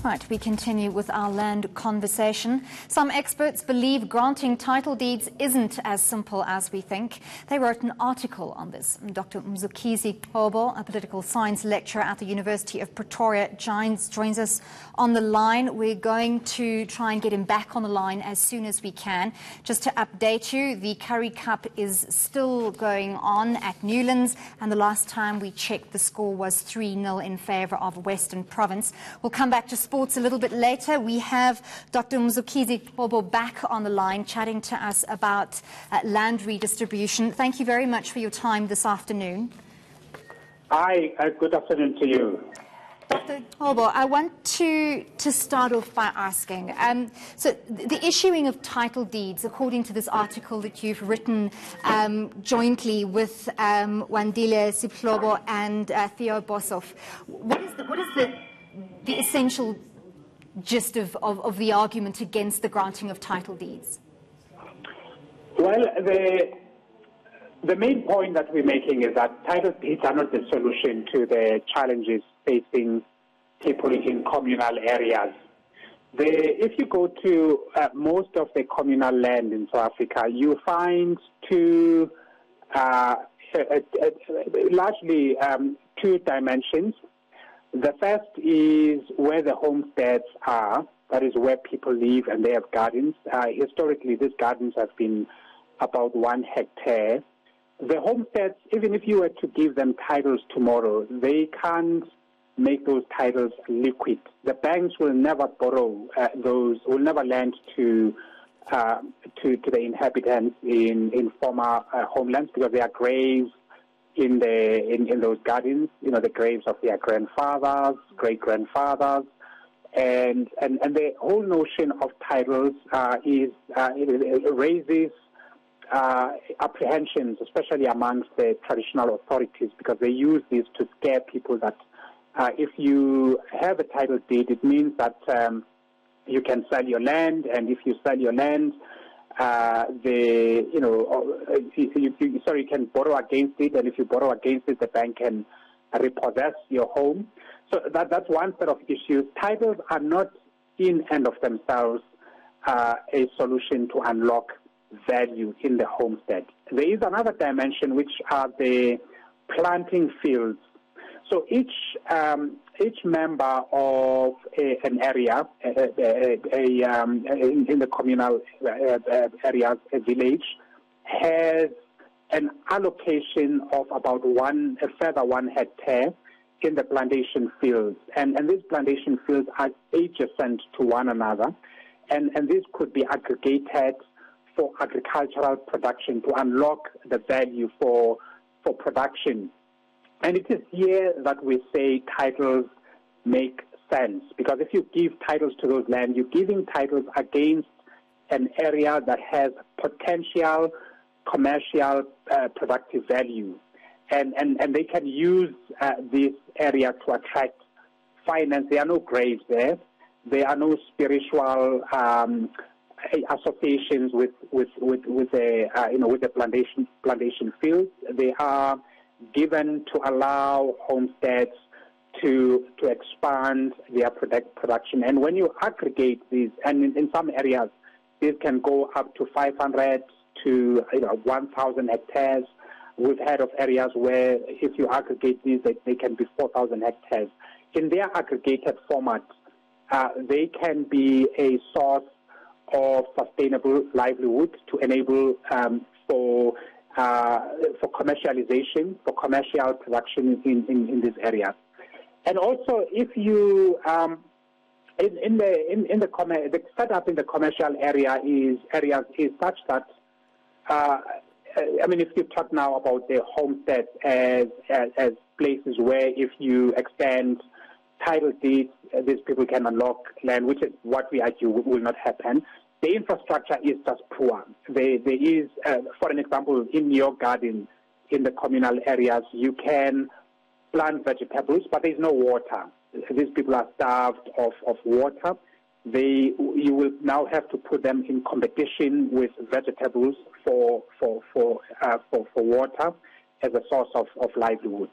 Right, we continue with our land conversation. Some experts believe granting title deeds isn't as simple as we think. They wrote an article on this. Dr. Mzukisi Qobo, a political science lecturer at the University of Pretoria, joins us on the line. We're going to try and get him back on the line as soon as we can. Just to update you, the Currie Cup is still going on at Newlands, and the last time we checked, the score was 3-0 in favour of Western Province. We'll come back to sports a little bit later. We have Dr. Mzukisi Qobo back on the line chatting to us about land redistribution. Thank you very much for your time this afternoon. Hi, good afternoon to you. Dr. Qobo, I want to start off by asking, so the issuing of title deeds, according to this article that you've written jointly with Wandile Siplobo and Theo Boshoff, what is the essential gist of the argument against the granting of title deeds? Well, the main point that we're making is that title deeds are not the solution to the challenges facing people in communal areas. If you go to most of the communal land in South Africa, you find largely two dimensions. The first is where the homesteads are, that is where people live and they have gardens. Historically, these gardens have been about 1 hectare. The homesteads, even if you were to give them titles tomorrow, they can't make those titles liquid. The banks will never borrow will never lend to the inhabitants in former homelands, because they are graves in those gardens, the graves of their grandfathers, great-grandfathers, and the whole notion of titles it raises apprehensions, especially amongst the traditional authorities, because they use this to scare people that if you have a title deed, it means that you can sell your land, and if you sell your land, you can borrow against it, and if you borrow against it, the bank can repossess your home. So that's one set of issues. Titles are not in and of themselves a solution to unlock value in the homestead. There is another dimension, which are the planting fields. So each member of an area, in the communal areas, a village, has an allocation of about a further 1 hectare in the plantation fields. And these plantation fields are adjacent to one another. And this could be aggregated for agricultural production to unlock the value for production. And it is here that we say titles make sense, because if you give titles to those land, you're giving titles against an area that has potential commercial productive value. And they can use this area to attract finance. There are no graves there. There are no spiritual associations with the plantation fields. They are given to allow homesteads to expand their production. And when you aggregate these, and in some areas, this can go up to 500 to 1,000 hectares. We've heard of areas where if you aggregate these, they can be 4,000 hectares. In their aggregated format, they can be a source of sustainable livelihood to enable for commercialization, for commercial production in these areas. And also, if you the setup in the commercial area is such that if you talk now about the homesteads as places where if you extend title deeds, these people can unlock land, which is what we argue will not happen. The infrastructure is just poor. There is, for an example, in your garden, in the communal areas, you can plant vegetables, but there's no water. These people are starved of water. You will now have to put them in competition with vegetables for water. as a source of livelihood.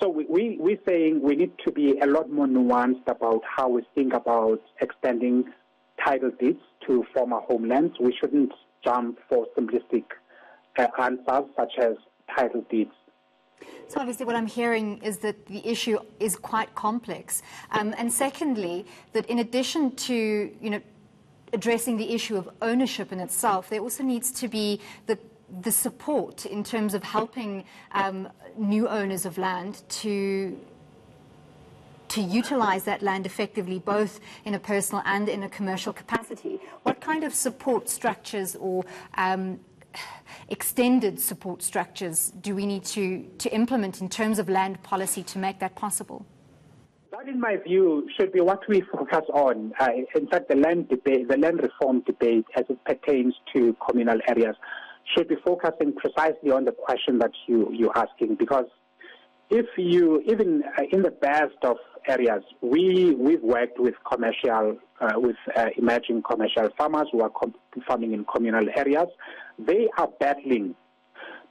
So we're saying we need to be a lot more nuanced about how we think about extending title deeds to former homelands. We shouldn't jump for simplistic answers such as title deeds. So obviously what I'm hearing is that the issue is quite complex. And secondly, that in addition to, addressing the issue of ownership in itself, there also needs to be the support in terms of helping new owners of land to utilize that land effectively, both in a personal and in a commercial capacity. What kind of support structures or extended support structures do we need to implement in terms of land policy to make that possible? That, in my view, should be what we focus on. In fact, the land reform debate as it pertains to communal areas should be focusing precisely on the question that you're asking, because if you, even in the best of areas, we've worked with emerging commercial farmers who are farming in communal areas. They are battling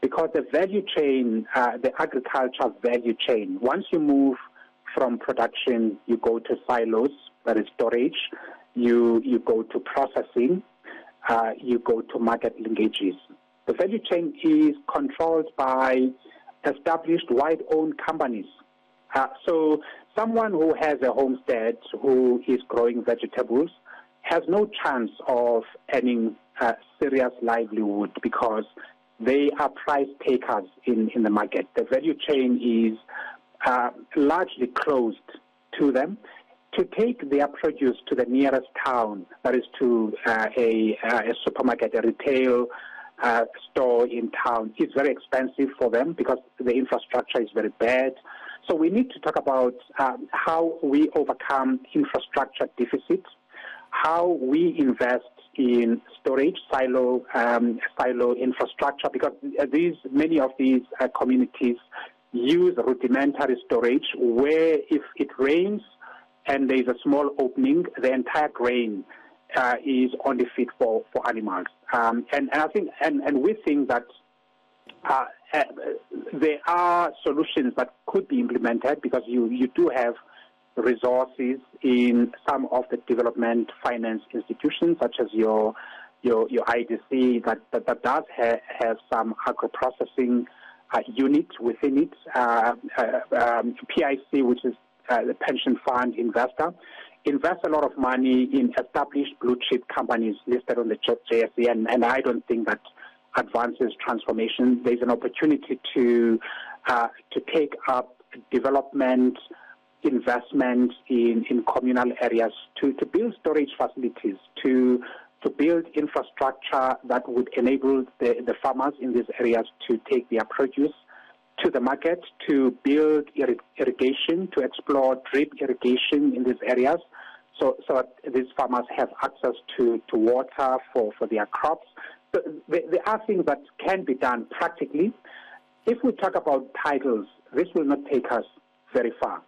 because the value chain, the agriculture value chain, once you move from production, you go to silos, that is storage, you go to processing, you go to market linkages. The value chain is controlled by established white-owned companies. So someone who has a homestead who is growing vegetables has no chance of earning serious livelihood because they are price takers in the market. The value chain is largely closed to them. To take their produce to the nearest town, that is to a supermarket, a retail store in town, is very expensive for them because the infrastructure is very bad. So we need to talk about how we overcome infrastructure deficits, how we invest in storage, silo infrastructure, because many of these communities use rudimentary storage where if it rains and there is a small opening, the entire grain is only fit for animals. And I think, and we think that there are solutions that could be implemented because you do have resources in some of the development finance institutions, such as your IDC, that does have some agro-processing unit within it. PIC, which is the pension fund investor, invest a lot of money in established blue chip companies listed on the JSE, and I don't think that advances transformation. There's an opportunity to take up development investment in communal areas, to build storage facilities, to build infrastructure that would enable the farmers in these areas to take their produce to the market, to build irrigation, to explore drip irrigation in these areas, so that these farmers have access to water for their crops. So there are things that can be done practically. If we talk about titles, this will not take us very far.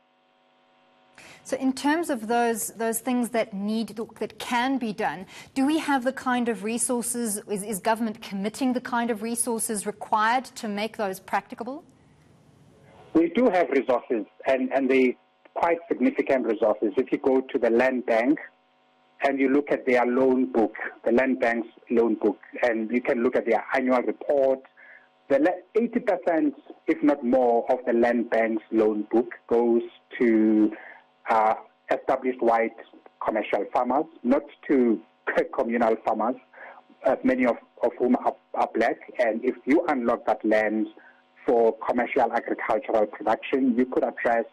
So in terms of those things that can be done, do we have the kind of resources, is government committing the kind of resources required to make those practicable? We do have resources, and they quite significant resources. If you go to the Land Bank and you look at their loan book, the Land Bank's loan book, and you can look at their annual report, 80%, if not more, of the Land Bank's loan book goes to established white commercial farmers, not to communal farmers, many of whom are black. And if you unlock that land for commercial agricultural production, you could address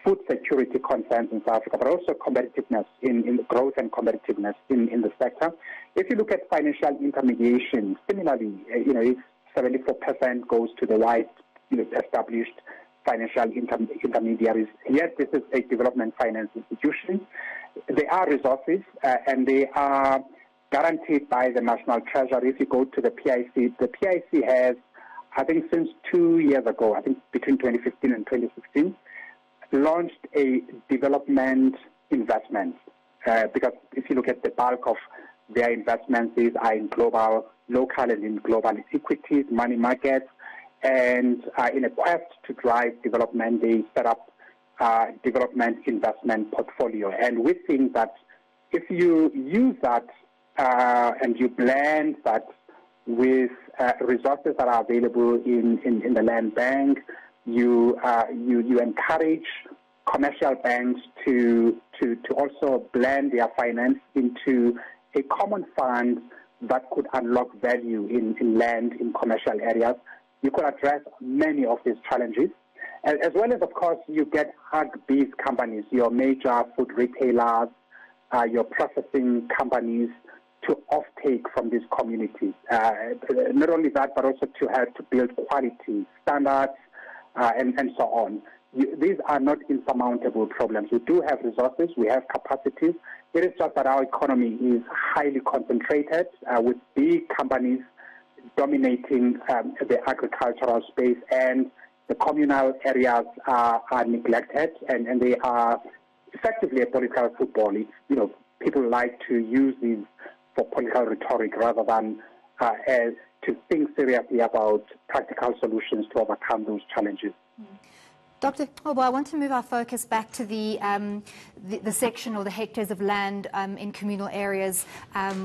food security concerns in South Africa, but also competitiveness in growth and competitiveness in the sector. If you look at financial intermediation, similarly, if 74% goes to the white established financial intermediaries, yet this is a development finance institution. There are resources and they are guaranteed by the National Treasury. If you go to the PIC has, I think since 2 years ago, I think between 2015 and 2016, launched a development investment because if you look at the bulk of their investments, these are in local and in global equities, money markets, And in a quest to drive development, they set up development investment portfolio. And we think that if you use that and you blend that with resources that are available in the land bank, you encourage commercial banks to also blend their finance into a common fund that could unlock value in land in commercial areas. You could address many of these challenges, as well as, of course, you get hard-based companies, your major food retailers, your processing companies, to offtake from these communities. Not only that, but also to help to build quality standards and so on. These are not insurmountable problems. We do have resources, we have capacities. It is just that our economy is highly concentrated with big companies dominating the agricultural space, and the communal areas are neglected, and they are effectively a political football. People like to use these for political rhetoric rather than as to think seriously about practical solutions to overcome those challenges. Dr. Qobo, I want to move our focus back to the section or the hectares of land in communal areas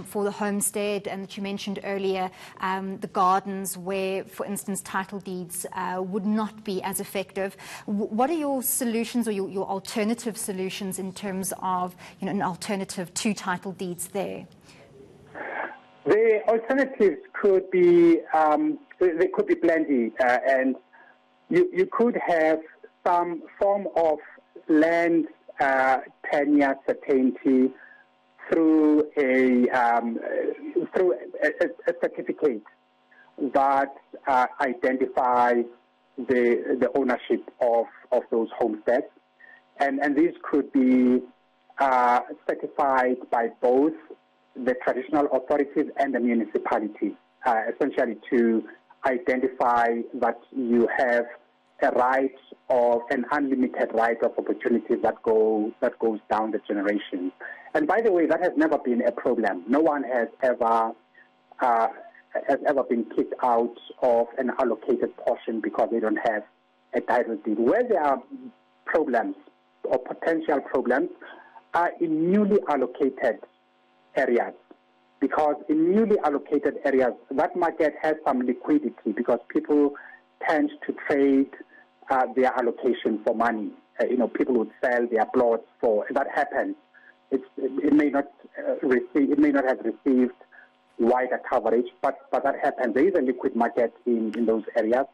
for the homestead, and that you mentioned earlier, the gardens where, for instance, title deeds would not be as effective. What are your solutions or your alternative solutions in terms of an alternative to title deeds there? The alternatives could be they could be plenty, and you could have some form of land tenure certainty through a certificate that identifies the ownership of those homesteads, and these could be certified by both the traditional authorities and the municipalities, essentially to identify that you have a right of an unlimited right of opportunity that goes down the generations. And by the way, that has never been a problem. No one has ever been kicked out of an allocated portion because they don't have a title deed. Where there are problems or potential problems are in newly allocated areas, because in newly allocated areas, that market has some liquidity because people tend to trade their allocation for money. People would sell their plots for that happens. It may not have received wider coverage, but that happens. There is a liquid market in those areas.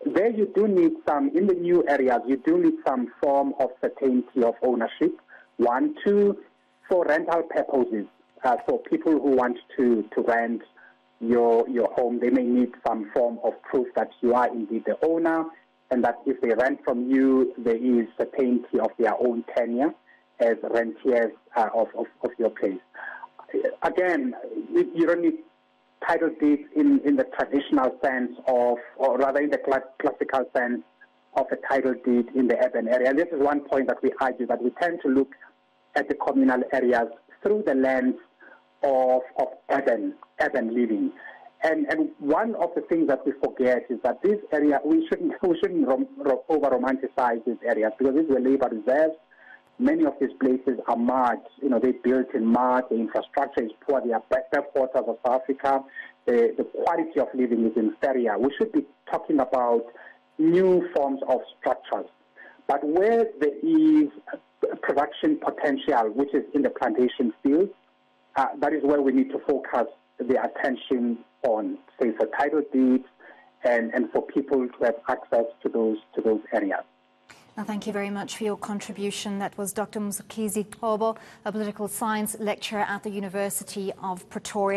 There you do need some, in the new areas, you do need some form of certainty of ownership. 1, 2, for rental purposes. For people who want to rent your home, they may need some form of proof that you are indeed the owner, and that if they rent from you, there is certainty of their own tenure as rentiers of your place. Again, you don't need title deeds in the traditional sense of, or rather in the classical sense of a title deed in the urban area. And this is one point that we argue, that we tend to look at the communal areas through the lens of urban living. And one of the things that we forget is that this area, we shouldn't over-romanticize these areas, because these were labor reserves. Many of these places are mud. They built in mud. The infrastructure is poor. They are backwaters of South Africa. The quality of living is inferior. We should be talking about new forms of structures. But where there is production potential, which is in the plantation field, that is where we need to focus the attention on, say, for title deeds and for people to have access to those areas. Now, thank you very much for your contribution. That was Dr. Mzukisi Qobo, a political science lecturer at the University of Pretoria.